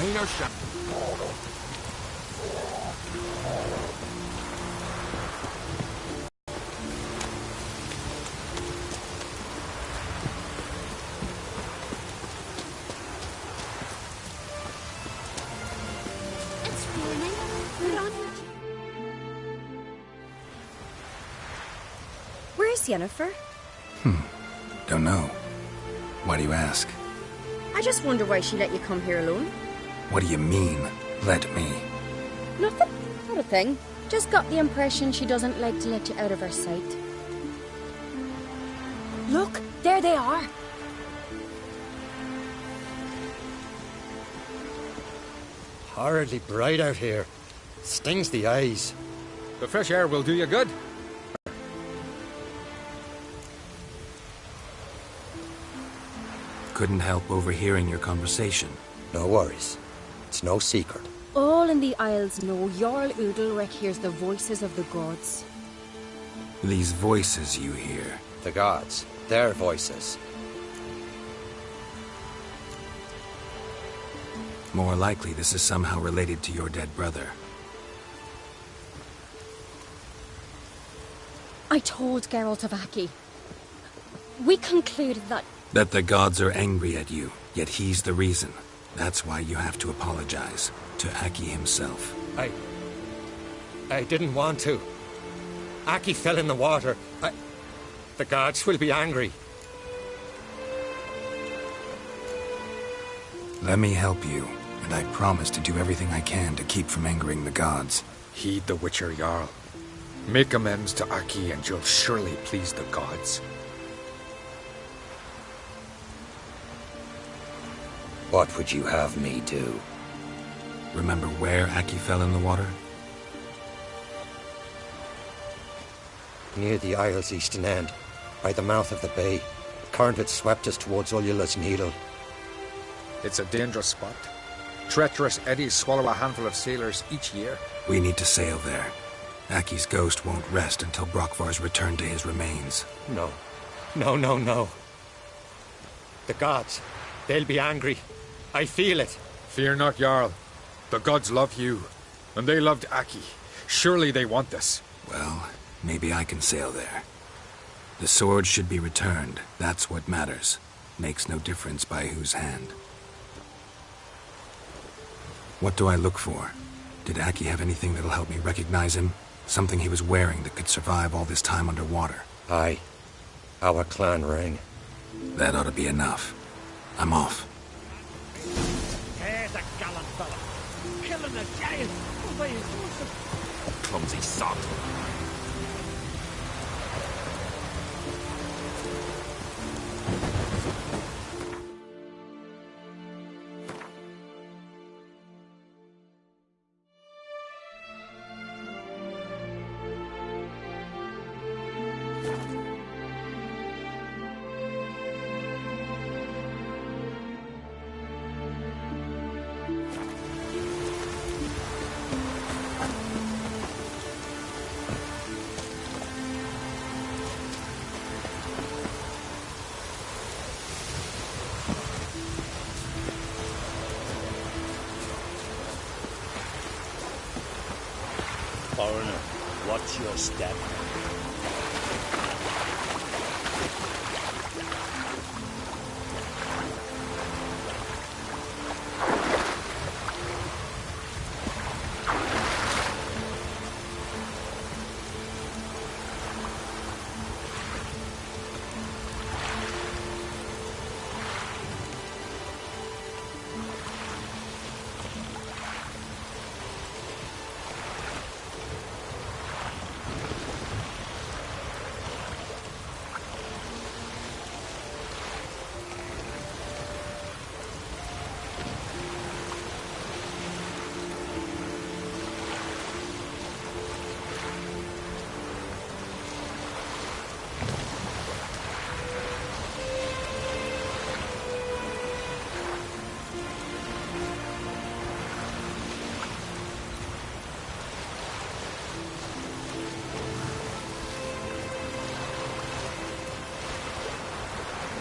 cleaner shot. Where's Yennefer? Don't know. Why do you ask? I just wonder why she let you come here alone. What do you mean, let me? Nothing. Not a thing. Just got the impression she doesn't like to let you out of her sight. Look, there they are. Horridly bright out here. Stings the eyes. The fresh air will do you good. Couldn't help overhearing your conversation. No worries. It's no secret. All in the Isles know Jarl Udalric hears the voices of the gods. These voices you hear. The gods. Their voices. More likely this is somehow related to your dead brother. I told Geralt of Aki. We concluded that... That the gods are angry at you, yet he's the reason. That's why you have to apologize. To Aki himself. I didn't want to. Aki fell in the water. The gods will be angry. Let me help you, and I promise to do everything I can to keep from angering the gods. Heed the Witcher Jarl. Make amends to Aki and you'll surely please the gods. What would you have me do? Remember where Aki fell in the water? Near the Isle's eastern end, by the mouth of the bay. The current had swept us towards Ullula's Needle. It's a dangerous spot. Treacherous eddies swallow a handful of sailors each year. We need to sail there. Aki's ghost won't rest until Brokvar's returned to his remains. No. No. The gods, they'll be angry. I feel it. Fear not, Jarl. The gods love you, and they loved Aki. Surely they want this. Well, maybe I can sail there. The sword should be returned. That's what matters. Makes no difference by whose hand. What do I look for? Did Aki have anything that'll help me recognize him? Something he was wearing that could survive all this time underwater? Aye. Our clan ring. That ought to be enough. I'm off. There's a gallant fella. Killing a giant. By his horse. Clumsy sot. Foreigner, watch your step.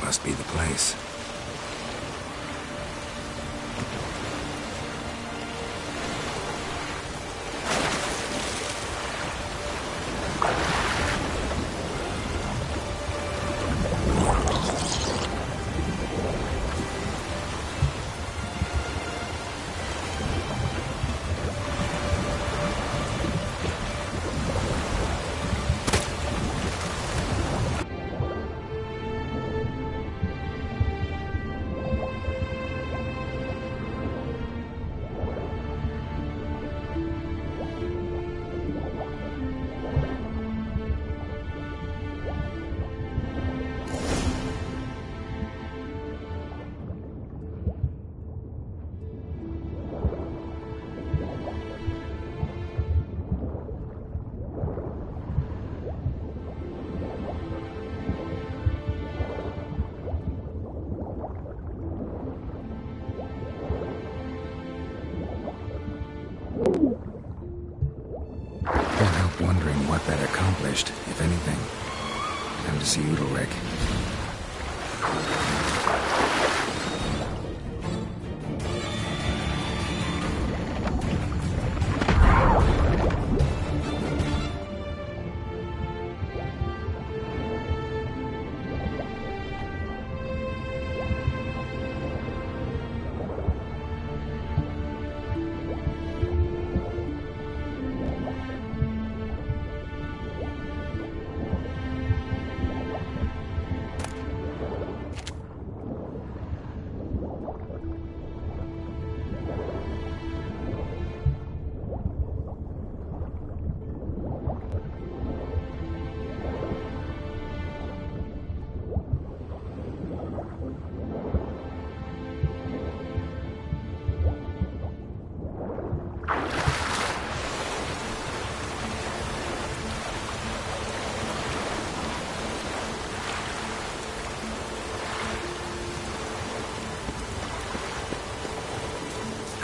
Must be the place. accomplished, if anything. Time to see Udalric.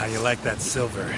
How you like that silver?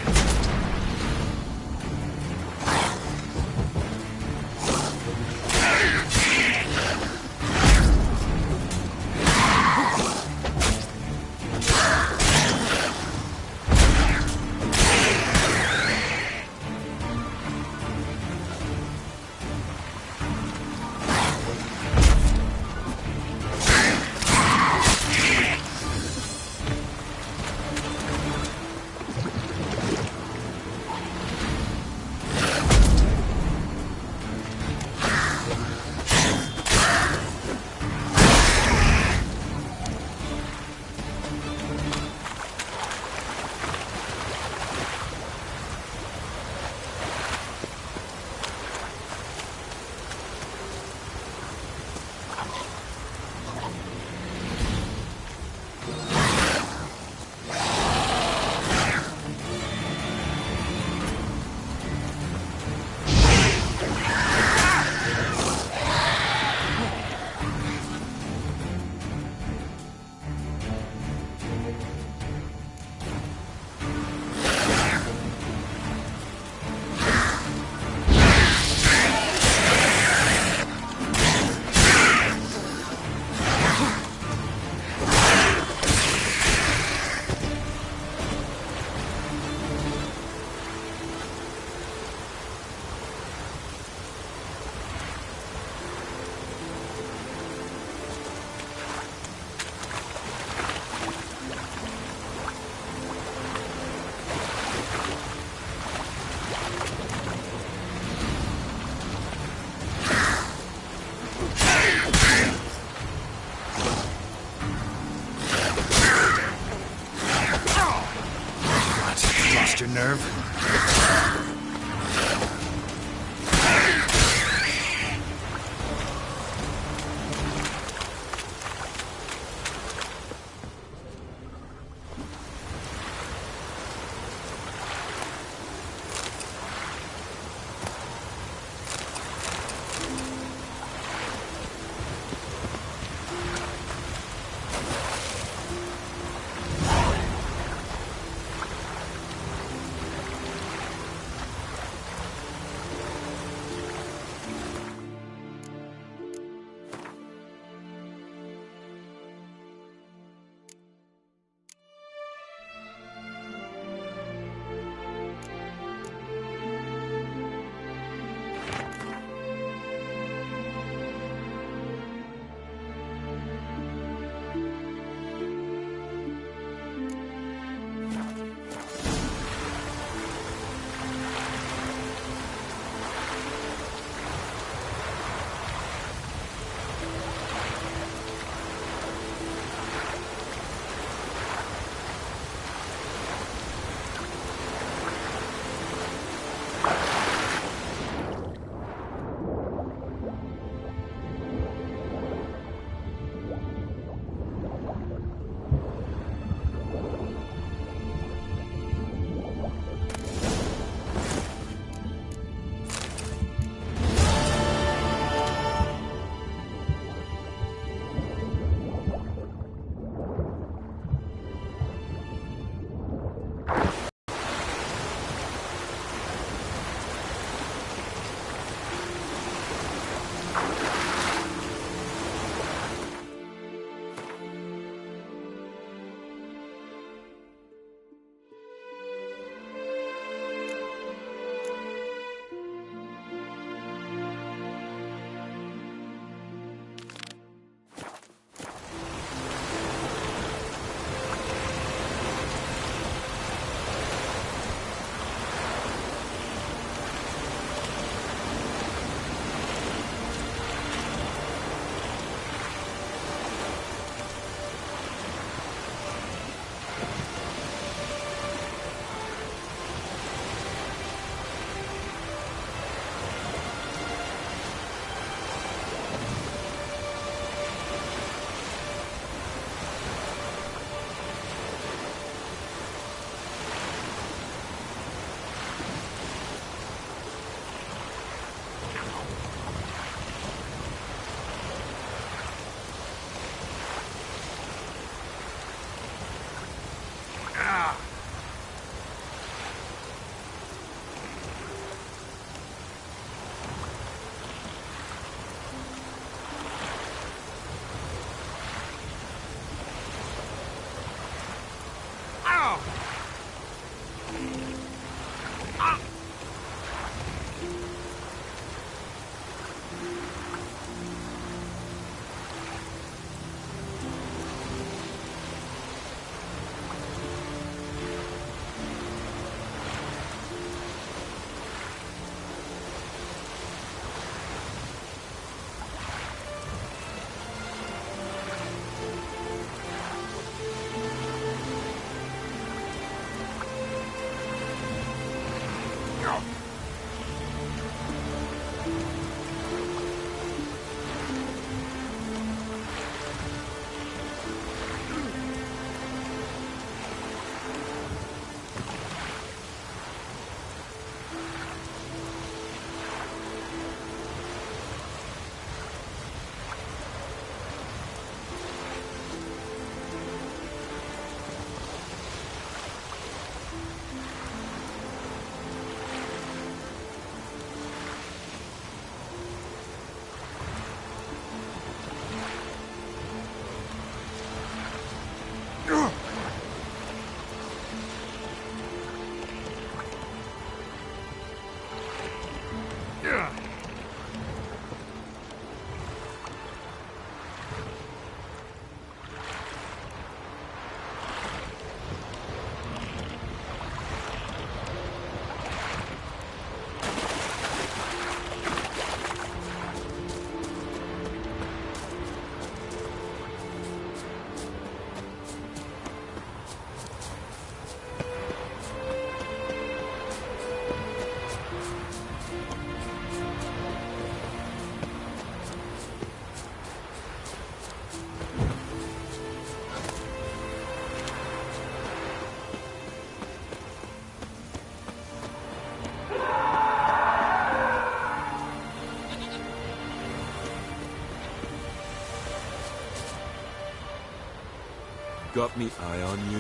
got me eye on you.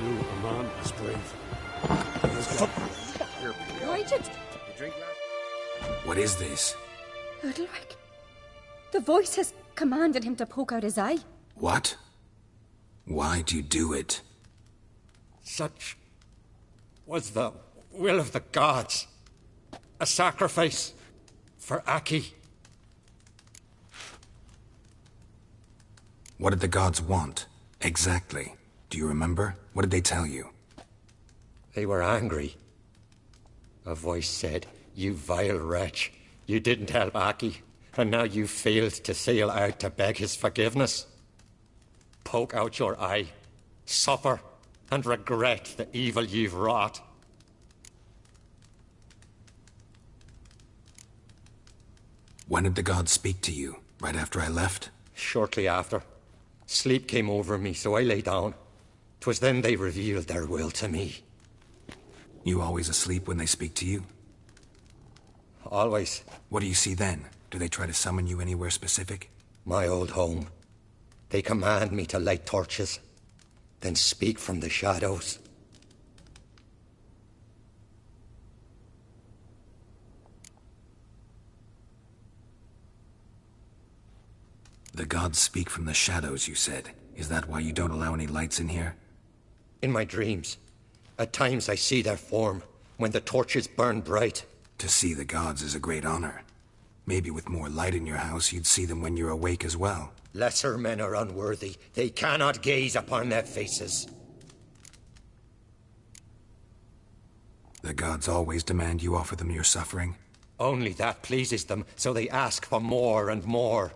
You, a man as brave. Rigid! What is this? Udalric. The voice has commanded him to poke out his eye. What? Why'd you do it? Such was the will of the gods. A sacrifice for Aki. What did the gods want? Exactly. Do you remember? What did they tell you? They were angry. A voice said, "You vile wretch. You didn't help Aki, and now you failed to sail out to beg his forgiveness. Poke out your eye, suffer, and regret the evil you've wrought." When did the gods speak to you? Right after I left? Shortly after. Sleep came over me, so I lay down. 'Twas then they revealed their will to me. You always asleep when they speak to you? Always. What do you see then? Do they try to summon you anywhere specific? My old home. They command me to light torches, then speak from the shadows. The gods speak from the shadows, you said. Is that why you don't allow any lights in here? In my dreams, at times I see their form, when the torches burn bright. To see the gods is a great honor. Maybe with more light in your house, you'd see them when you're awake as well. Lesser men are unworthy. They cannot gaze upon their faces. The gods always demand you offer them your suffering? Only that pleases them, so they ask for more and more.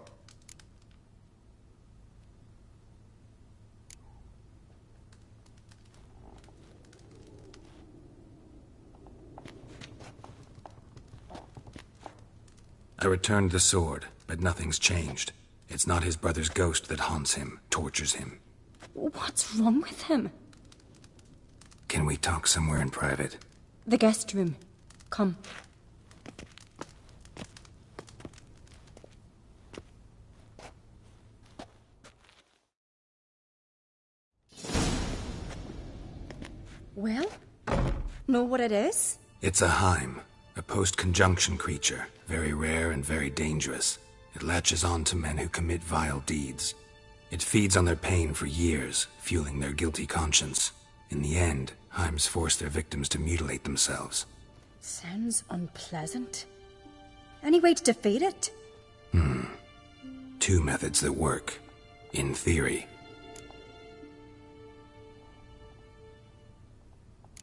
I returned the sword, but nothing's changed. It's not his brother's ghost that haunts him, tortures him. What's wrong with him? Can we talk somewhere in private? The guest room. Come. Well, know what it is? It's a Heim, a post-conjunction creature, very rare and very dangerous. It latches on to men who commit vile deeds. It feeds on their pain for years, fueling their guilty conscience. In the end, Heims force their victims to mutilate themselves. Sounds unpleasant. Any way to defeat it? Two methods that work. In theory.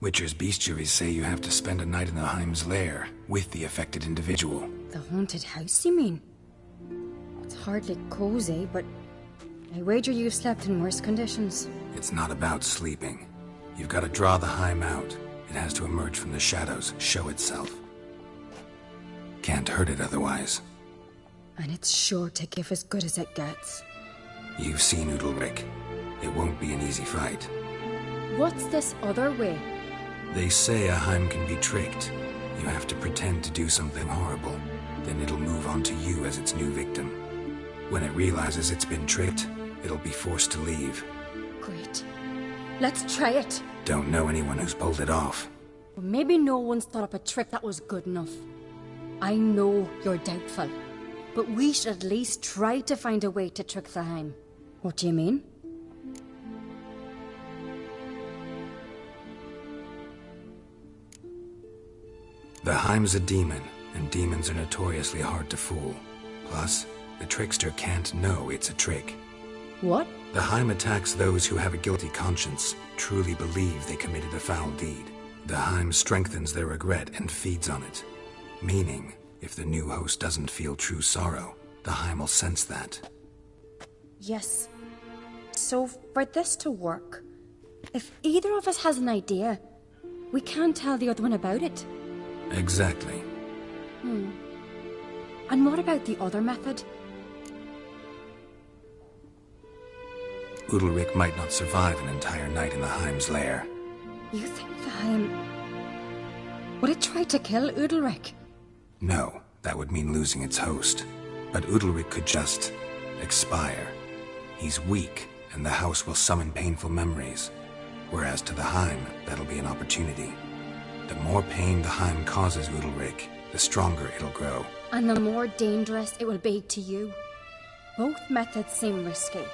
Witcher's bestiaries say you have to spend a night in the Heim's lair, with the affected individual. The haunted house, you mean? It's hardly cozy, but I wager you've slept in worse conditions. It's not about sleeping. You've got to draw the Heim out. It has to emerge from the shadows, show itself. Can't hurt it otherwise. And it's sure to give as good as it gets. You've seen Udalric. It won't be an easy fight. What's this other way? They say a Heim can be tricked. You have to pretend to do something horrible. Then it'll move on to you as its new victim. When it realizes it's been tricked, it'll be forced to leave. Great. Let's try it. Don't know anyone who's pulled it off. Well, maybe no one's thought up a trick that was good enough. I know you're doubtful, but we should at least try to find a way to trick the Heim. What do you mean? The Heim's a demon, and demons are notoriously hard to fool. Plus, the trickster can't know it's a trick. What? The Heim attacks those who have a guilty conscience, truly believe they committed a foul deed. The Heim strengthens their regret and feeds on it. Meaning, if the new host doesn't feel true sorrow, the Heim will sense that. Yes. So, for this to work, if either of us has an idea, we can't tell the other one about it. Exactly. And what about the other method? Udalric might not survive an entire night in the Heim's lair. You think the Heim... Would it try to kill Udalric? No, that would mean losing its host. But Udalric could just expire. He's weak, and the house will summon painful memories. Whereas to the Heim, that'll be an opportunity. The more pain the Heim causes Udalric, the stronger it'll grow. And the more dangerous it will be to you. Both methods seem risky,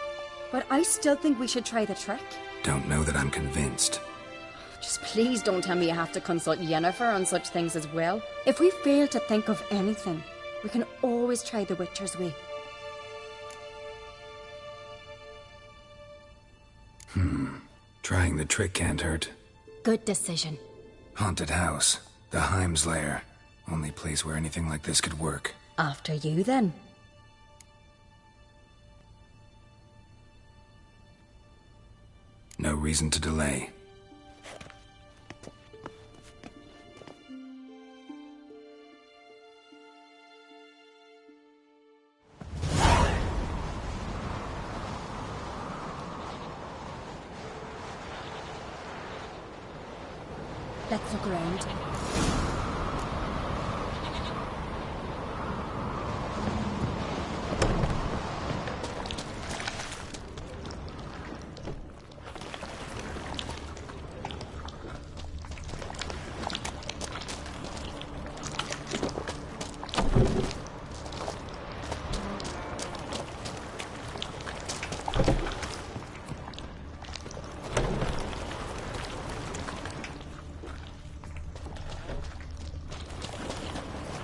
but I still think we should try the trick. Don't know that I'm convinced. Just please don't tell me you have to consult Yennefer on such things as well. If we fail to think of anything, we can always try the Witcher's way. Trying the trick can't hurt. Good decision. Haunted house. The Heim's lair. Only place where anything like this could work. After you, then. No reason to delay. Let's look around.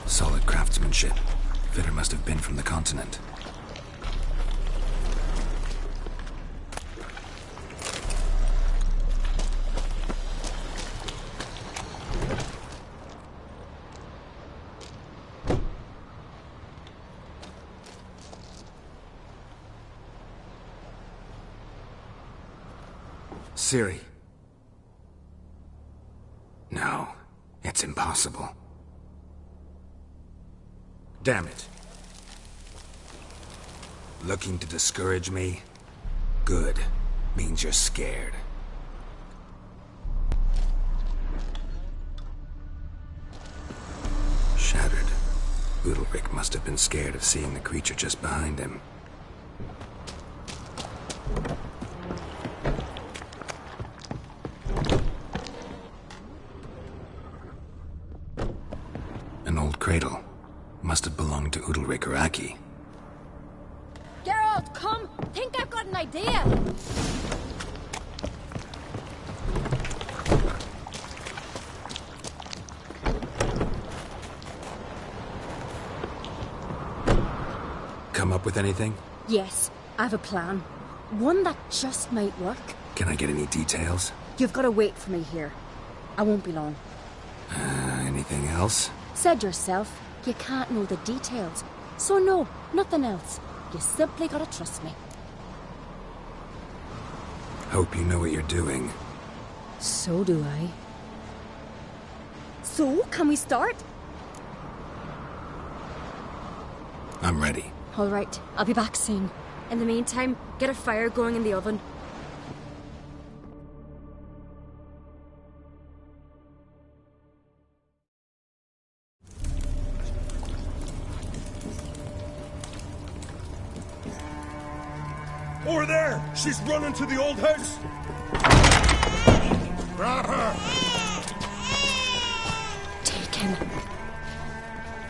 Solid craftsmanship. Fitter must have been from the continent. Ciri. No, it's impossible. Damn it. Looking to discourage me? Good. Means you're scared. Shattered. Udalric must have been scared of seeing the creature just behind him. An old cradle. Must have belonged to Udalric or Aki. Geralt, come! Think I've got an idea! Come up with anything? Yes, I have a plan. One that just might work. Can I get any details? You've got to wait for me here. I won't be long. Anything else? Said yourself, you can't know the details. So no, nothing else. You simply gotta trust me. Hope you know what you're doing. So do I. So, can we start? I'm ready. All right, I'll be back soon. In the meantime, get a fire going in the oven. Over there! She's running to the old house! Grab her! Take him.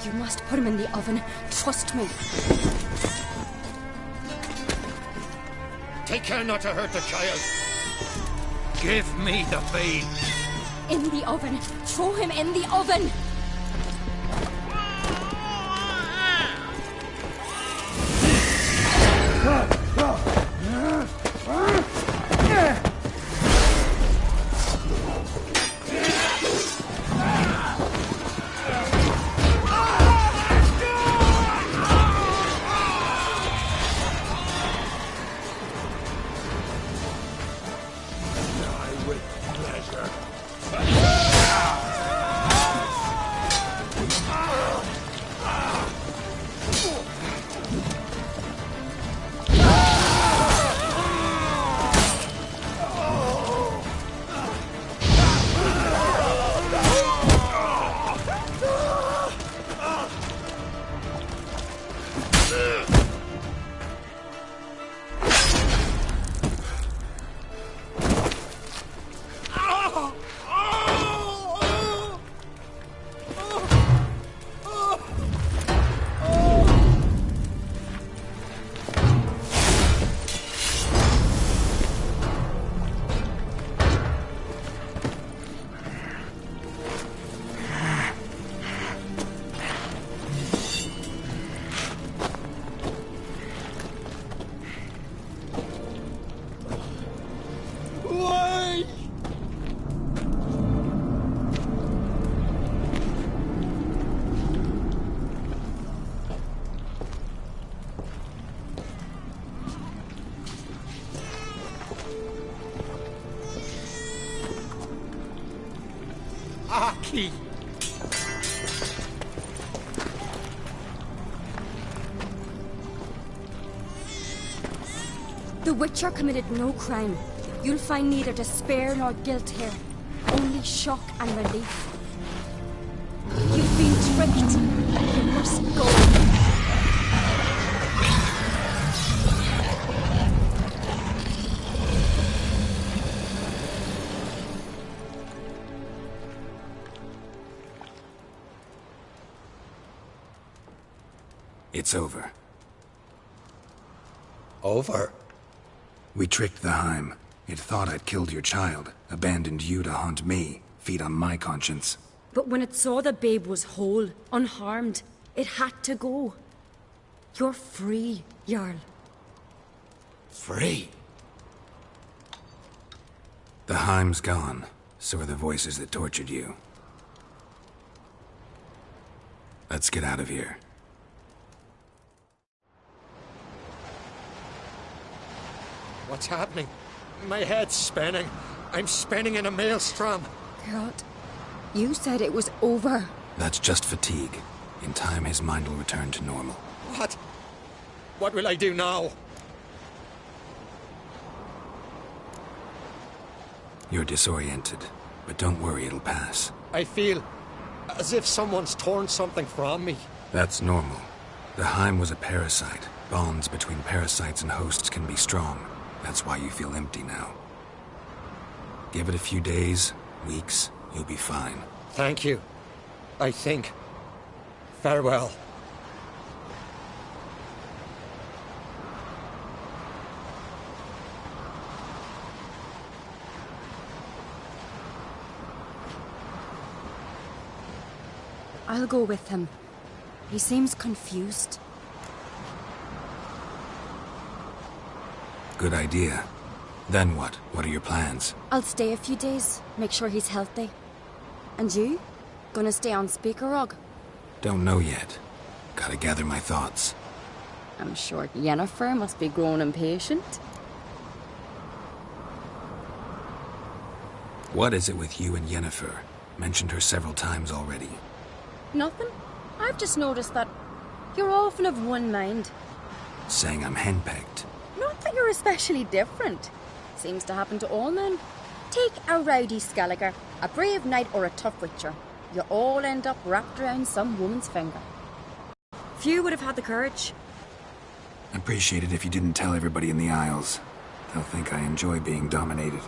You must put him in the oven. Trust me. Take care not to hurt the child. Give me the bean. In the oven. Throw him in the oven. The Witcher committed no crime. You'll find neither despair nor guilt here. Only shock and relief. You've been tricked. You must go. It's over. Over? We tricked the Heim. It thought I'd killed your child, abandoned you to haunt me, feed on my conscience. But when it saw the babe was whole, unharmed, it had to go. You're free, Jarl. Free? The Heim's gone. So are the voices that tortured you. Let's get out of here. What's happening? My head's spinning. I'm spinning in a maelstrom. Geralt, you said it was over. That's just fatigue. In time, his mind will return to normal. What? What will I do now? You're disoriented, but don't worry, it'll pass. I feel as if someone's torn something from me. That's normal. The Heim was a parasite. Bonds between parasites and hosts can be strong. That's why you feel empty now. Give it a few days, weeks, you'll be fine. Thank you. I think. Farewell. I'll go with him. He seems confused. Good idea. Then what? What are your plans? I'll stay a few days, make sure he's healthy. And you? Gonna stay on Speaker Rog? Don't know yet. Gotta gather my thoughts. I'm sure Yennefer must be growing impatient. What is it with you and Yennefer? Mentioned her several times already. Nothing. I've just noticed that you're often of one mind. Saying I'm henpecked. Not that you're especially different. Seems to happen to all men. Take a rowdy Skelliger, a brave knight or a tough witcher. You all end up wrapped around some woman's finger. Few would have had the courage. Appreciate it if you didn't tell everybody in the Isles. They'll think I enjoy being dominated.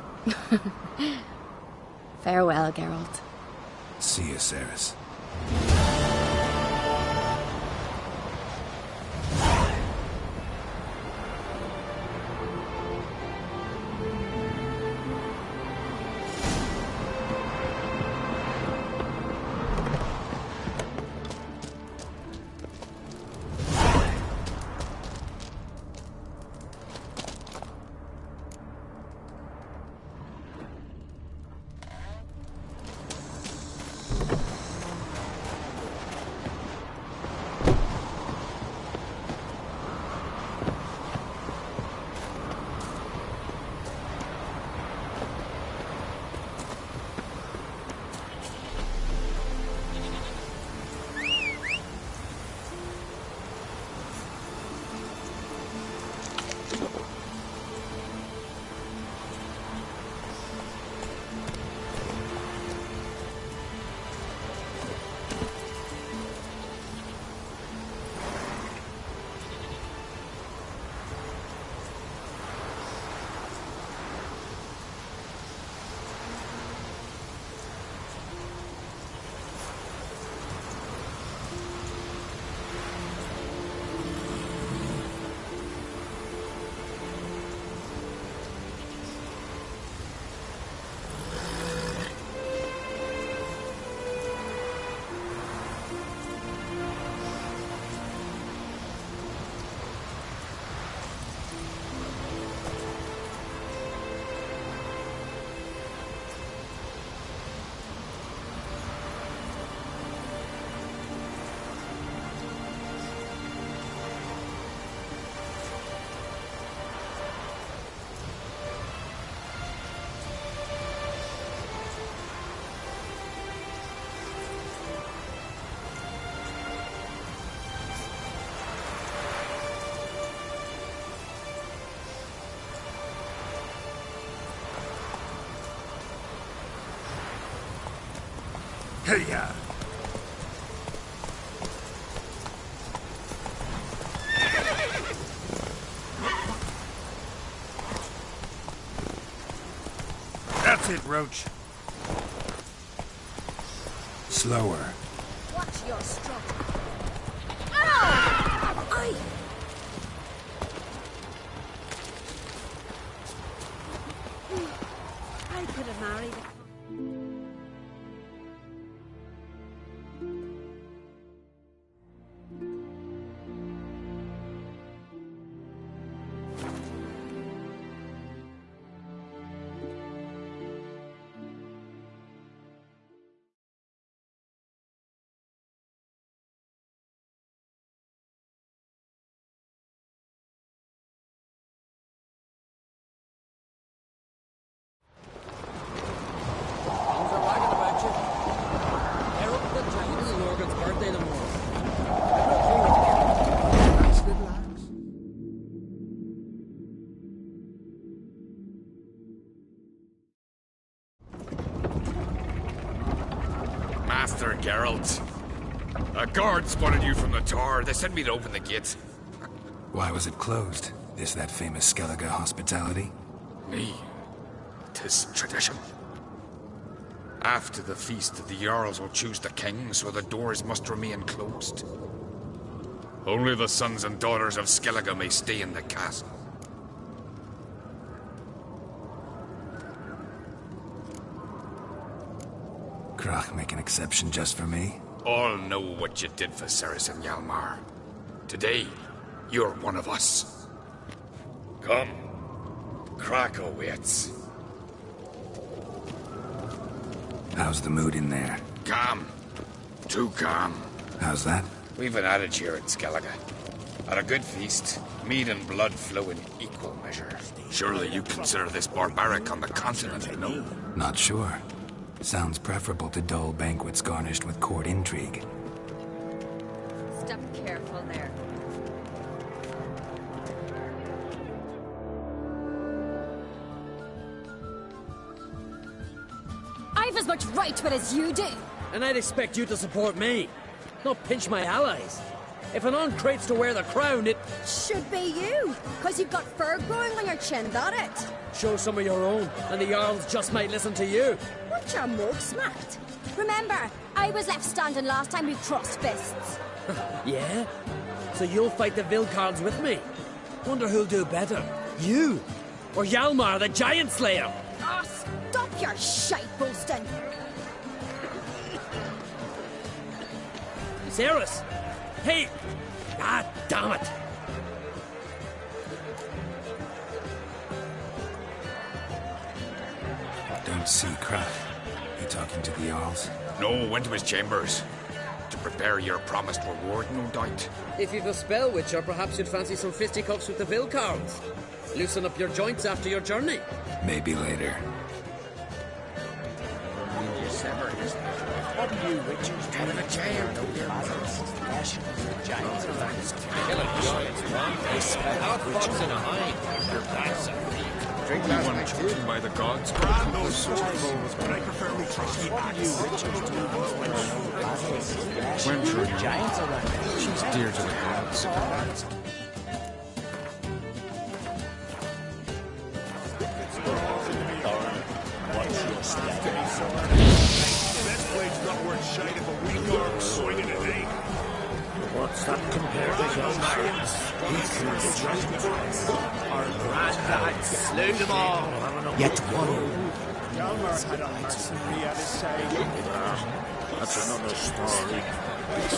Farewell, Geralt. See you, Ceres. Hey-ya! That's it, Roach. Slower. Watch your strut. Ah! Aye! I could have married him. Master Geralt. A guard spotted you from the tower. They sent me to open the gate. Why was it closed? Is that famous Skellige hospitality? Me. 'Tis tradition. After the feast, the Jarls will choose the king, so the doors must remain closed. Only the sons and daughters of Skellige may stay in the castle. Krach make an exception just for me? All know what you did for Saracen Hjalmar. Today, you're one of us. Come. Krach awaits. How's the mood in there? Calm. Too calm. How's that? We've an adage here in Skellige. At a good feast, meat and blood flow in equal measure. Surely you consider this barbaric on the continent, no? Not sure. Sounds preferable to dull banquets garnished with court intrigue. Step careful there. I've as much right to it as you do. And I'd expect you to support me, not pinch my allies. If an uncrate's to wear the crown, it... Should be you, because you've got fur growing on your chin, that it? Show some of your own, and the Jarls just might listen to you. What your mug smacked? Remember, I was left standing last time we crossed fists. Yeah? So you'll fight the Vilcards with me? Wonder who'll do better, you or Hjalmar the Giant Slayer? Ah, stop your shite boasting. Ceres! Hey! Ah, damn it! Don't see Krach. You talking to the Jarls? No, went to his chambers. To prepare your promised reward, no doubt. If you've a spell witcher, perhaps you'd fancy some fisticuffs with the Vilcards. Loosen up your joints after your journey. Maybe later. What do you witchers do in a chair? No, dear giants are like killing giants. They spell witches in a hind. Drink that one chosen by the gods. Brand those sword rolls, but I prefer we trust the What do you witchers do When sure giants are like she's dear to the gods. That blade's not worth shite if a weak arm swinging it ain't. What's that compared to Hjalmar's? Our granddad slew them all. Yet one. Hjalmar had a mercenary at his side. That's another story. As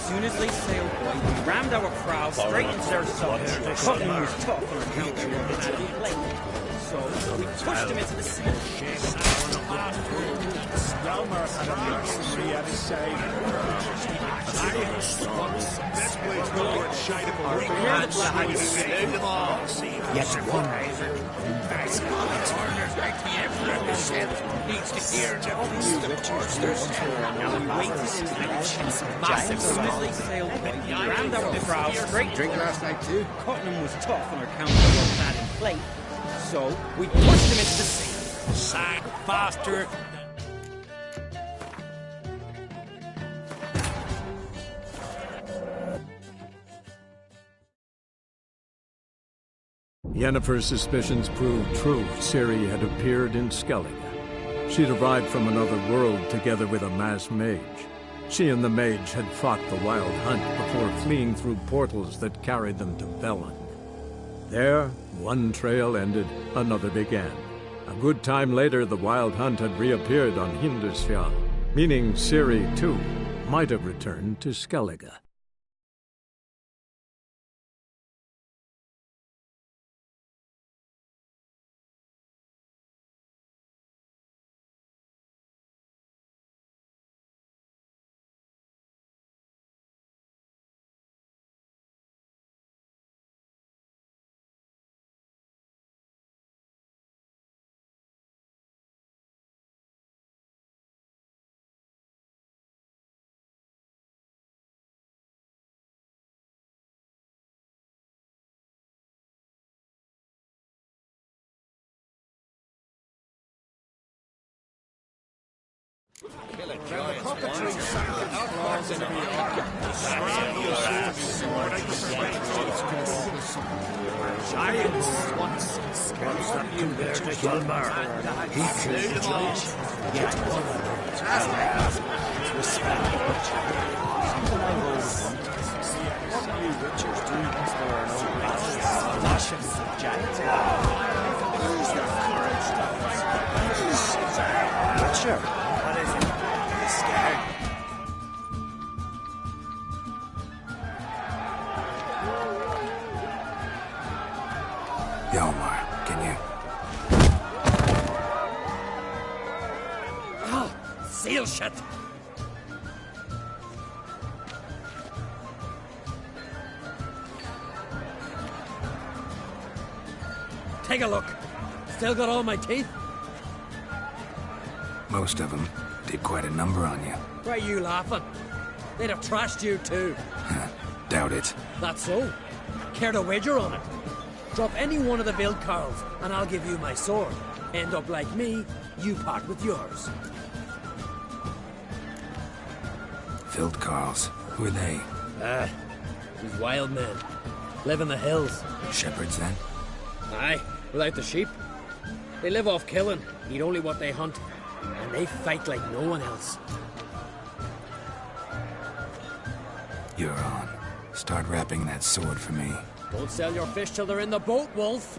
soon as they sailed by, we rammed our prow straight into their sides. Cutting was tough on account of their plate. So we pushed them into the sea. Hjalmar had a mercenary at his side. That blade's not worth shite if a weak Lads, arm swinging lads, at slew them all. Yet one needs to hear the Now we wait to see massive smoothly sailed we rammed our prow straight. drink last night too. Cottenham was tough on account of what that in plate, so we pushed him into the sea. Sang faster. Yennefer's suspicions proved true. Ciri had appeared in Skellige. She'd arrived from another world together with a masked mage. She and the mage had fought the Wild Hunt before fleeing through portals that carried them to Velen. There, one trail ended, another began. A good time later, the Wild Hunt had reappeared on Hindisfjall, meaning Ciri, too, might have returned to Skellige. Giants once scarce that compared to Hjalmar. He slew them all. Yet one respect. What do you witchers do if there are no battles? Lashes of giants. Where's their courage to fight? Witcher, what is it? You're scared. Hjalmar, can you? Oh, seal shut! Take a look. Still got all my teeth? Most of them did quite a number on you. Why are you laughing? They'd have trashed you too. Doubt it. That's so. Care to wager on it? Drop any one of the Vildkarls, and I'll give you my sword. End up like me, you part with yours. Vildkarls. Who are they? These wild men. Live in the hills. Shepherds, then? Aye, without the sheep. They live off killing, eat only what they hunt, and they fight like no one else. You're on. Start wrapping that sword for me. Don't sell your fish till they're in the boat, Wolf.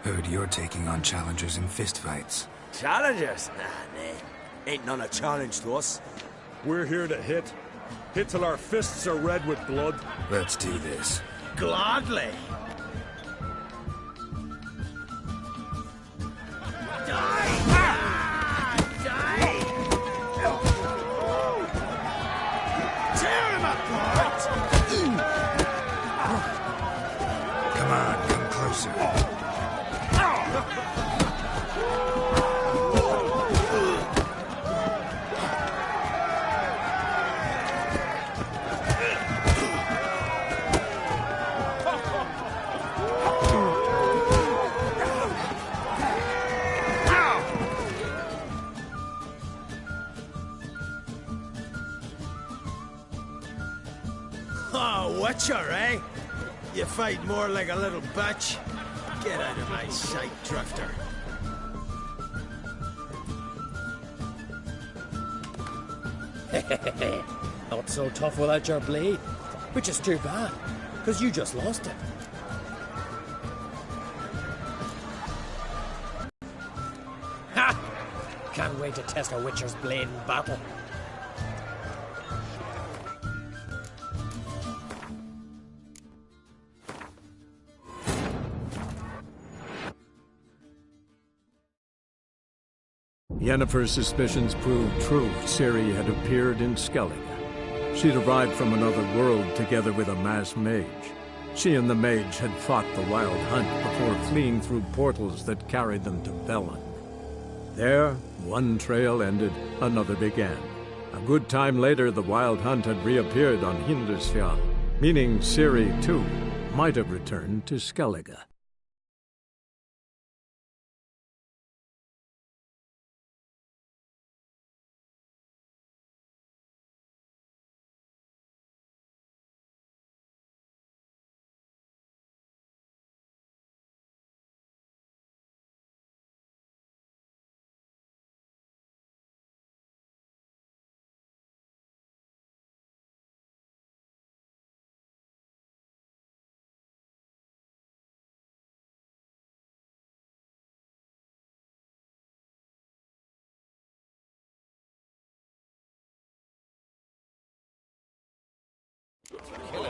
Heard you're taking on challengers in fistfights. Challengers? Nah. Ain't none a challenge to us. We're here to hit. Hit till our fists are red with blood. Let's do this. Gladly. Come on, come closer. Oh, Witcher, eh? You fight more like a little bitch. Get out of my sight, drifter. Not so tough without your blade. Which is too bad, because you just lost it. Ha! Can't wait to test a Witcher's blade in battle. Yennefer's suspicions proved true. Ciri had appeared in Skellige. She'd arrived from another world together with a masked mage. She and the mage had fought the Wild Hunt before fleeing through portals that carried them to Velen. There, one trail ended, another began. A good time later, the Wild Hunt had reappeared on Hindarsfjall, meaning Ciri, too, might have returned to Skellige.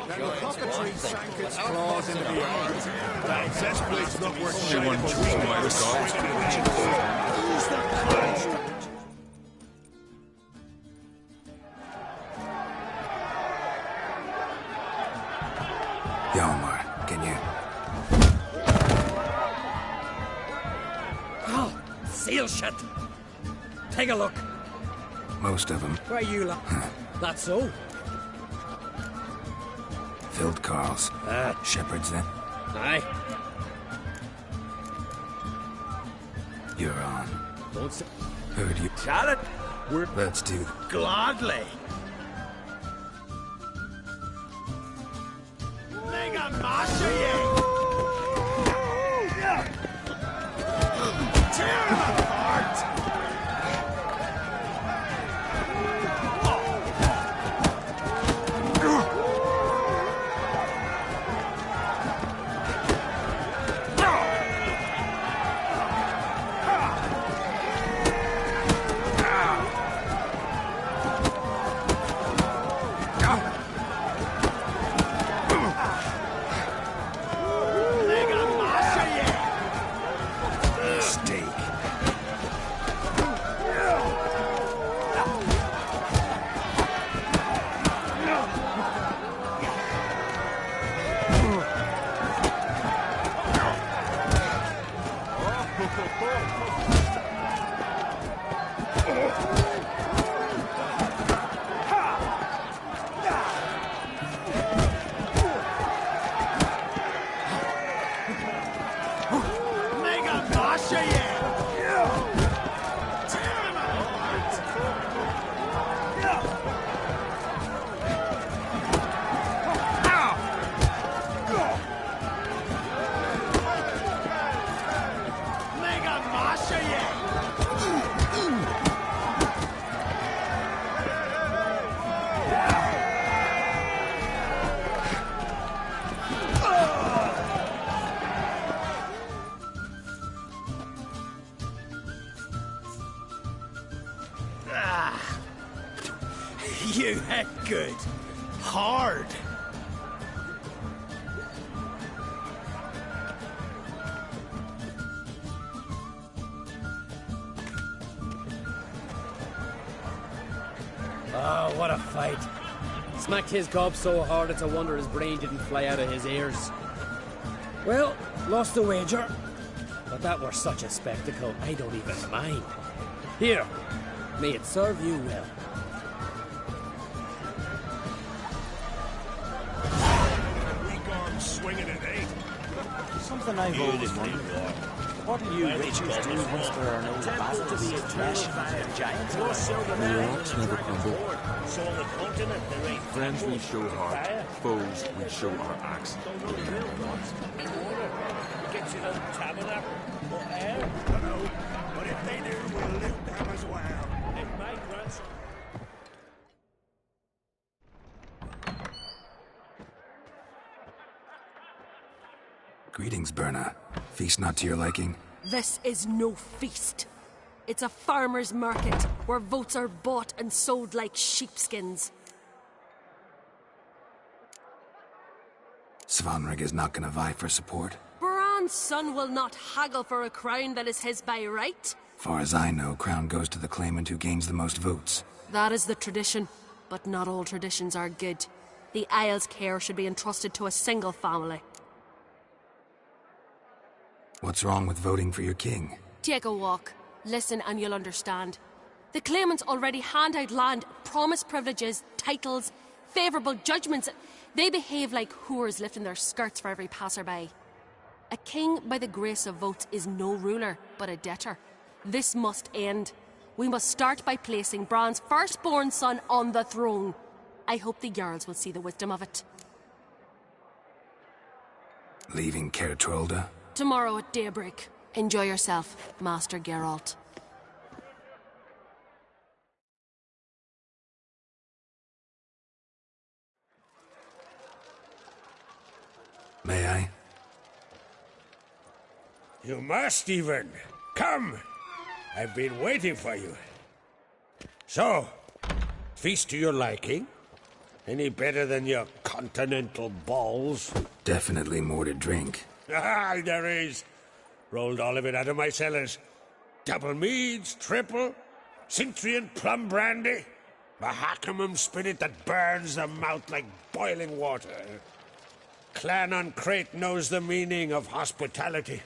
The cockatoo sank its claws into the earth. That cesspool's not worth shooting for Who's that clown? Hjalmar, can you? Oh, seal shit! Take a look. Most of them. Why you look? That's so. Filled Carls. Shepherds, then? Aye. You're on. Don't say... Heard you. Shall it? Let's do... Gladly. Mega master you! Tear him apart! You hit good. Hard. Oh, what a fight. Smacked his gob so hard it's a wonder his brain didn't fly out of his ears. Well, lost the wager. But that were such a spectacle, I don't even mind. Here, may it serve you well. Swinging at 8. Something I've always wondered. What do you witches do once there are no battles, clashing with giants? The rocks never crumble. Friends we show heart, foes we show our axe. But if they do, we'll loot them as well. Greetings, Berna. Feast not to your liking? This is no feast. It's a farmer's market, where votes are bought and sold like sheepskins. Svanrig is not gonna vie for support. Bran's son will not haggle for a crown that is his by right. Far as I know, crown goes to the claimant who gains the most votes. That is the tradition, but not all traditions are good. The Isle's care should be entrusted to a single family. What's wrong with voting for your king? Take a walk. Listen and you'll understand. The claimants already hand out land, promise privileges, titles, favourable judgments. They behave like whores lifting their skirts for every passerby. A king by the grace of votes is no ruler, but a debtor. This must end. We must start by placing Bran's firstborn son on the throne. I hope the Jarls will see the wisdom of it. Leaving Caer Trolda? Tomorrow at daybreak. Enjoy yourself, Master Geralt. May I? You must, even. Come! I've been waiting for you. So, feast to your liking? Any better than your continental balls? Definitely more to drink. Ah, there is. Rolled all of it out of my cellars. Double meads, triple, Cintrian plum brandy, Mahakimum spirit that burns the mouth like boiling water. Clan on Crate knows the meaning of hospitality.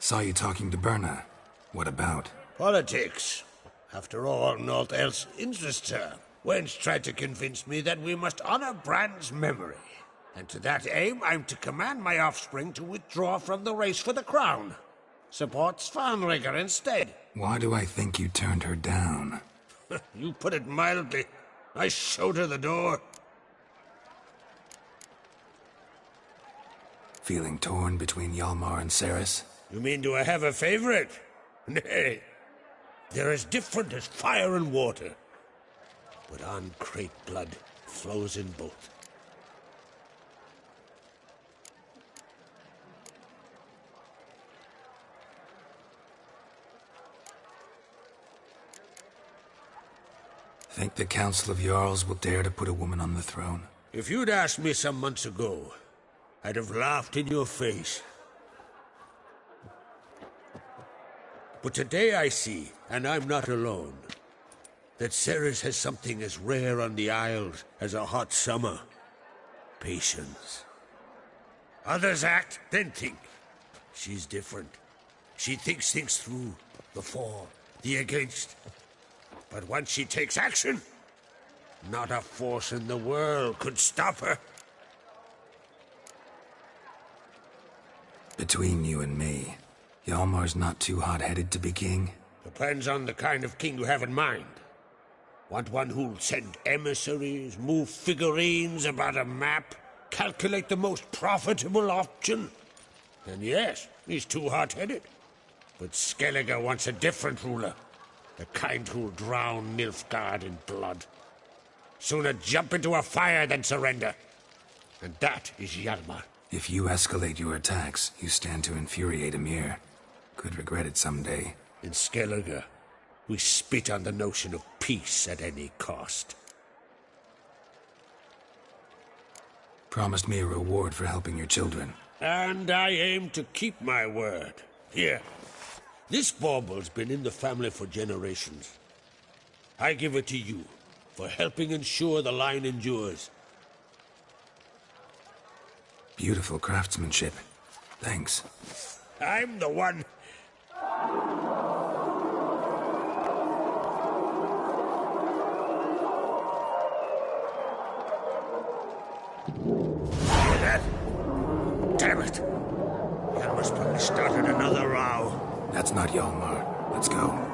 Saw you talking to Berna. What about? Politics. After all, naught else interests her. Wench tried to convince me that we must honor Bran's memory. And to that aim, I'm to command my offspring to withdraw from the race for the crown. Support Svanrigger instead. Why do I think you turned her down? You put it mildly. I showed her the door. Feeling torn between Hjalmar and Cerys? You mean, do I have a favorite? Nay. They're as different as fire and water. But on Crate blood flows in both. Think the Council of Jarls will dare to put a woman on the throne? If you'd asked me some months ago, I'd have laughed in your face. But today I see, and I'm not alone, that Cerys has something as rare on the Isles as a hot summer. Patience. Others act, then think. She's different. She thinks things through, the for, the against. But once she takes action, not a force in the world could stop her. Between you and me, Hjalmar's not too hot-headed to be king? Depends on the kind of king you have in mind. Want one who'll send emissaries, move figurines about a map, calculate the most profitable option? Then yes, he's too hot-headed. But Skellige wants a different ruler. The kind who'll drown Nilfgaard in blood. Sooner jump into a fire than surrender. And that is Hjalmar. If you escalate your attacks, you stand to infuriate Emir. Could regret it someday. In Skellige, we spit on the notion of peace at any cost. Promised me a reward for helping your children. And I aim to keep my word. Here. This bauble's been in the family for generations. I give it to you, for helping ensure the line endures. Beautiful craftsmanship. Thanks. I'm the one. Hear that? Damn it! Hjalmar's probably started another row. That's not Hjalmar. Let's go.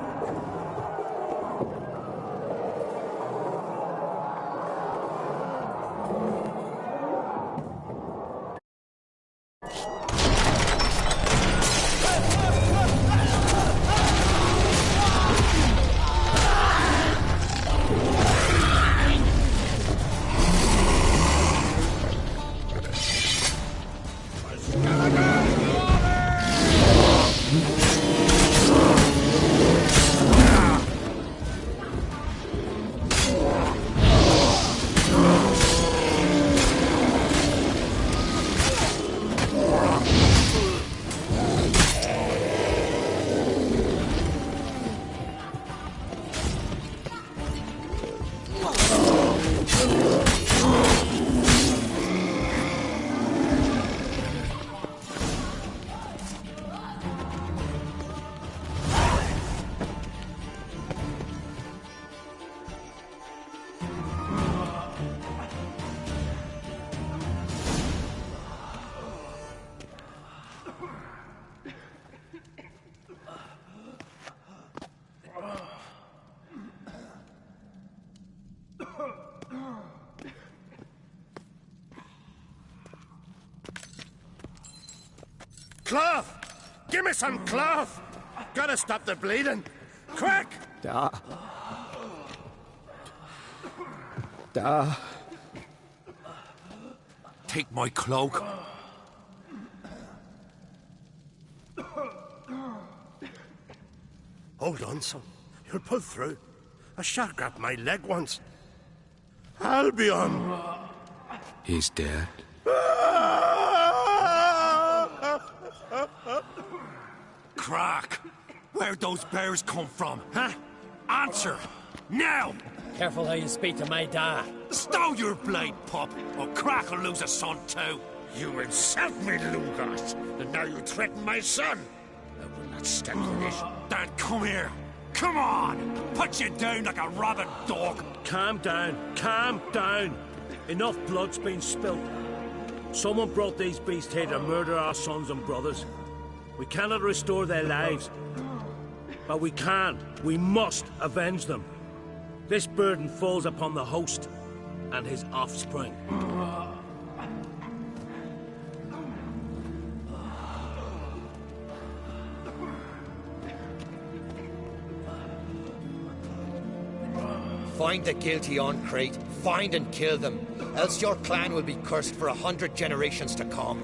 Cloth! Give me some cloth! Gotta stop the bleeding! Quick! Da. Take my cloak. Hold on, son. You'll pull through. A shark grabbed my leg once. Albion! He's dead. Crack! Where'd those bears come from, huh? Answer! Now! Careful how you speak to my dad. Stow your blade, pup, or Crack will lose a son too. You insult me, Lugos, and now you threaten my son. I will not stand for this. Then come here. Come on! Put you down like a rabid dog. Calm down. Calm down. Enough blood's been spilt. Someone brought these beasts here to murder our sons and brothers. We cannot restore their lives. But we can. We must avenge them. This burden falls upon the host and his offspring. Find the guilty on Crate, find and kill them, else your clan will be cursed for 100 generations to come.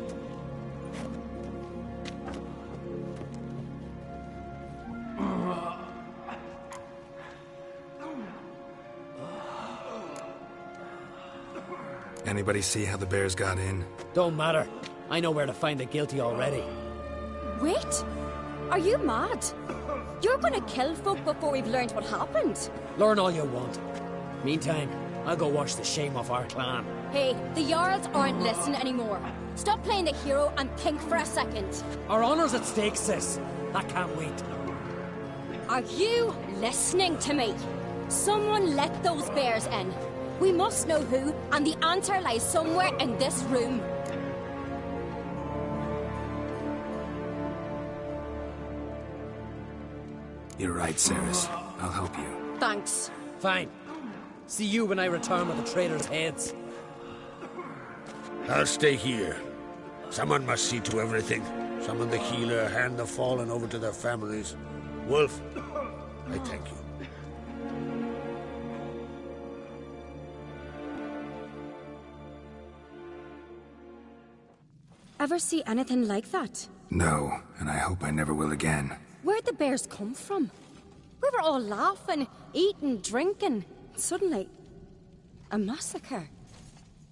Anybody see how the bears got in? Don't matter. I know where to find the guilty already. Wait! Are you mad? You're gonna kill folk before we've learned what happened. Learn all you want. Meantime, I'll go wash the shame off our clan. Hey, the Jarls aren't listening anymore. Stop playing the hero and think for a second. Our honor's at stake, sis. I can't wait. Are you listening to me? Someone let those bears in. We must know who, and the answer lies somewhere in this room. You're right, Ceres. I'll help you. Thanks. Fine. See you when I return with the traitors' heads. I'll stay here. Someone must see to everything. Summon the healer, hand the fallen over to their families. Wolf, I thank you. Ever see anything like that? No, and I hope I never will again. Where'd the bears come from? We were all laughing, eating, drinking. Suddenly, a massacre.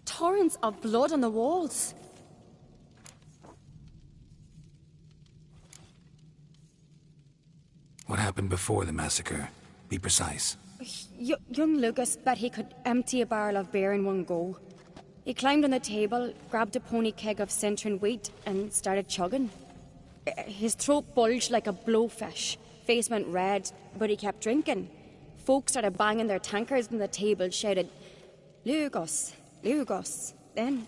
Torrents of blood on the walls. What happened before the massacre? Be precise. Young Lucas bet he could empty a barrel of beer in one go. He climbed on the table, grabbed a pony keg of Centron wheat, and started chugging. His throat bulged like a blowfish. Face went red, but he kept drinking. Folks started banging their tankards on the table, shouted, "Lugos, Lugos." Then,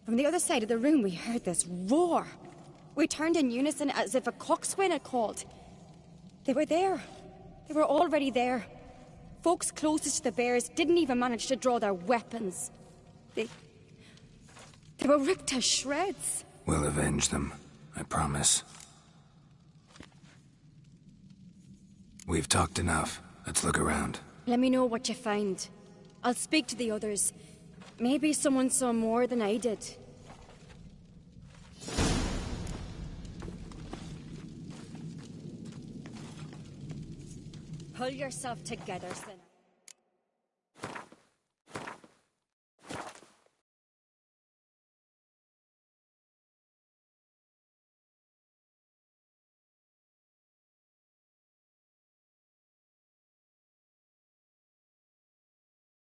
from the other side of the room, we heard this roar. We turned in unison as if a coxswain had called. They were there. They were already there. Folks closest to the bears didn't even manage to draw their weapons. They were ripped to shreds. We'll avenge them, I promise. We've talked enough. Let's look around. Let me know what you find. I'll speak to the others. Maybe someone saw more than I did. Pull yourself together, Sin.